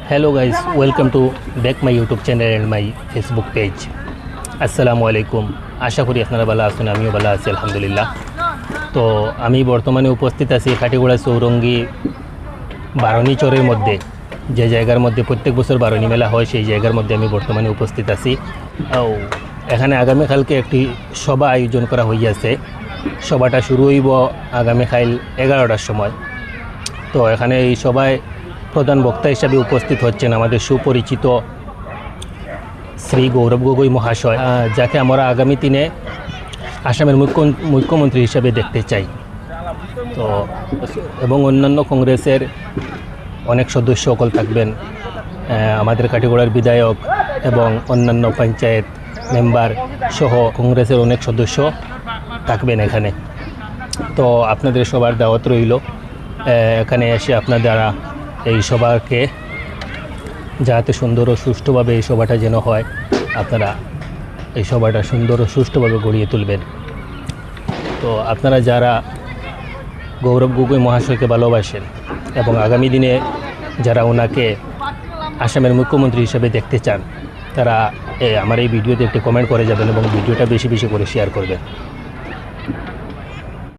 Hello guys, welcome to back my YouTube channel and my Facebook page. আসসালামু আলাইকুম। আশা করি আপনারা ভালো আছেন, আমিও ভালো আছি আলহামদুলিল্লাহ। তো আমি বর্তমানে উপস্থিত আছি খাটিগোড়া চৌরঙ্গি বারণী চরের মধ্যে, যে জায়গার মধ্যে প্রত্যেক বছর বারণী মেলা হয়, সেই জায়গার মধ্যে আমি বর্তমানে উপস্থিত আছি। এখানে আগামীকালকে একটি সভা আয়োজন করা হইয়াছে। সভাটা শুরু হইব আগামীকাল 11টার সময়। তো এখানে এই সভায় প্রধান বক্তা হিসাবে উপস্থিত হচ্ছেন আমাদের সুপরিচিত শ্রী গৌরব গগৈ মহাশয়, যাকে আমরা আগামী দিনে আসামের মুখ্যমন্ত্রী হিসাবে দেখতে চাই। তো এবং অন্যান্য কংগ্রেসের অনেক সদস্য সকল থাকবেন, আমাদের কাটিগড়ার বিধায়ক এবং অন্যান্য পঞ্চায়েত মেম্বার সহ কংগ্রেসের অনেক সদস্য থাকবেন এখানে। তো আপনাদের সবার দাওয়াত রইল এখানে এসে আপনারা এই সভাকে যাতে সুন্দর ও সুষ্ঠুভাবে এই সভাটা যেন হয়, আপনারা এই সভাটা সুন্দর ও সুষ্ঠুভাবে গড়িয়ে তুলবেন। তো আপনারা যারা গৌরব গগৈ মহাশয়কে ভালোবাসেন এবং আগামী দিনে যারা ওনাকে আসামের মুখ্যমন্ত্রী হিসেবে দেখতে চান, তারা আমার এই ভিডিওতে একটি কমেন্ট করে যাবেন এবং ভিডিওটা বেশি বেশি করে শেয়ার করবেন।